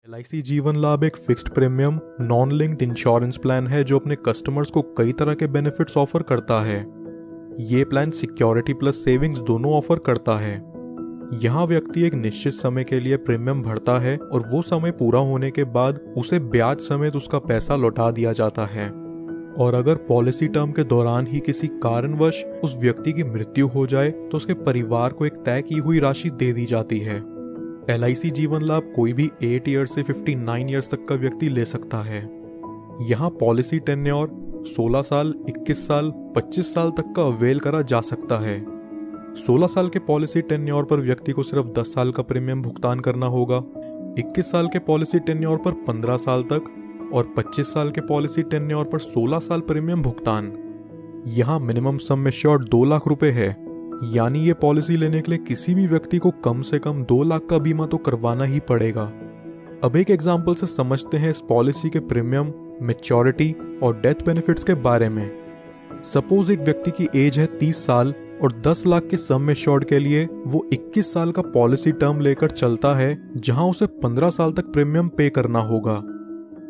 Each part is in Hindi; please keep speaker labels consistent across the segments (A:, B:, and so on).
A: LIC जीवन लाभ एक fixed premium non linked insurance plan है जो अपने कस्टमर्स को कई तरह के बेनिफिट्स ऑफर करता है। ये प्लान सिक्योरिटी प्लस सेविंग्स दोनों ऑफर करता है। यहाँ व्यक्ति एक निश्चित समय के लिए प्रीमियम भरता है और वो समय पूरा होने के बाद उसे ब्याज समेत उसका पैसा लौटा दिया जाता है। और अगर पॉलिसी टर्म के दौरान ही किसी कारणवश उस व्यक्ति की मृत्यु हो जाए तो उसके परिवार को एक तय की हुई राशि दे दी जाती है। LIC जीवन लाभ कोई भी 8 ईयर्स से 59 ईयर्स तक का व्यक्ति ले सकता है। यहाँ पॉलिसी टेन्योर 16 साल, 21 साल, 25 साल तक का अवेल करा जा सकता है। 16 साल के पॉलिसी टेन्योर पर व्यक्ति को सिर्फ 10 साल का प्रीमियम भुगतान करना होगा। 21 साल के पॉलिसी टेन्योर पर 15 साल तक और 25 साल के पॉलिसी टेन्योर पर 16 साल प्रीमियम भुगतान। यहाँ मिनिमम सम एश्योर्ड 2 लाख रुपए है, यानी ये पॉलिसी लेने के लिए किसी भी व्यक्ति को कम से कम 2 लाख का बीमा तो करवाना ही पड़ेगा। अब एक एग्जाम्पल से समझते हैं इस पॉलिसी के प्रीमियम, मैच्योरिटी और डेथ बेनिफिट्स के बारे में। सपोज एक व्यक्ति की एज है 30 साल और 10 लाख के सम एश्योर्ड के लिए वो 21 साल का पॉलिसी टर्म लेकर चलता है, जहां उसे 15 साल तक प्रीमियम पे करना होगा।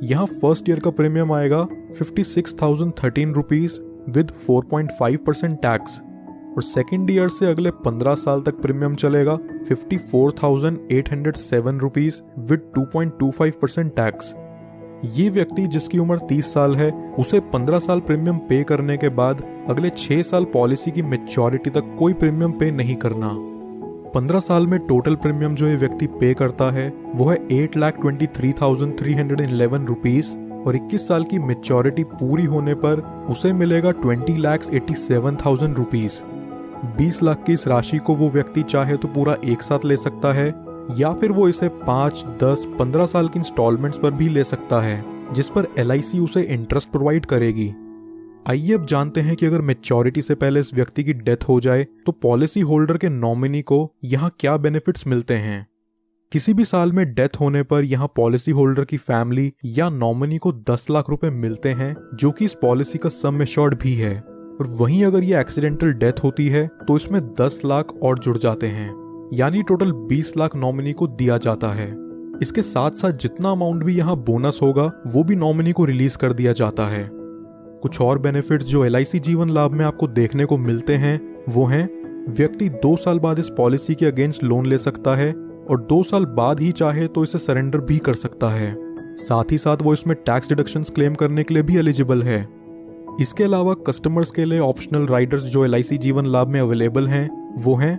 A: यहाँ फर्स्ट ईयर का प्रीमियम आएगा 56,013 रुपीज विद 4.5% टैक्स और सेकेंड ईयर से अगले 15 साल तक प्रीमियम चलेगा 54,807 रुपीज विद 2.25% टैक्स। ये व्यक्ति जिसकी उम्र 30 साल है उसे 15 साल प्रीमियम पे करने के बाद अगले 6 साल पॉलिसी की मैच्योरिटी तक कोई प्रीमियम पे नहीं करना। 15 साल में टोटल प्रीमियम जो ये व्यक्ति पे करता है वो है 8,23,311 रुपीज और 21 साल की मैच्योरिटी पूरी होने पर उसे मिलेगा 20,87,000 रुपीज। 20 लाख की इस राशि को वो व्यक्ति चाहे तो पूरा एक साथ ले सकता है या फिर वो इसे 5, 10, 15 साल की इंस्टॉलमेंट्स पर भी ले सकता है, जिस पर LIC उसे इंटरेस्ट प्रोवाइड करेगी। आइए अब जानते हैं कि अगर मैच्योरिटी से पहले इस व्यक्ति की डेथ हो जाए तो पॉलिसी होल्डर के नॉमिनी को यहाँ क्या बेनिफिट्स मिलते हैं। किसी भी साल में डेथ होने पर यहाँ पॉलिसी होल्डर की फैमिली या नॉमिनी को 10 लाख रुपए मिलते हैं, जो कि इस पॉलिसी का सम एश्योर्ड भी है। और वहीं अगर ये एक्सीडेंटल डेथ होती है तो इसमें 10 लाख और जुड़ जाते हैं, यानी टोटल 20 लाख नॉमिनी को दिया जाता है। इसके साथ साथ जितना अमाउंट भी यहाँ बोनस होगा वो भी नॉमिनी को रिलीज कर दिया जाता है। कुछ और बेनिफिट्स जो LIC जीवन लाभ में आपको देखने को मिलते हैं वो हैं, व्यक्ति 2 साल बाद इस पॉलिसी के अगेंस्ट लोन ले सकता है और 2 साल बाद ही चाहे तो इसे सरेंडर भी कर सकता है। साथ ही साथ वो इसमें टैक्स डिडक्शंस क्लेम करने के लिए भी एलिजिबल है। इसके अलावा कस्टमर्स के लिए ऑप्शनल राइडर्स जो LIC जीवन लाभ में अवेलेबल हैं वो हैं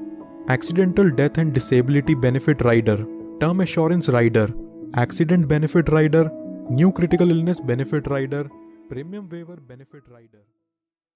A: accidental death and disability benefit rider, term assurance rider, accident benefit rider, new critical illness benefit rider, premium waiver benefit rider.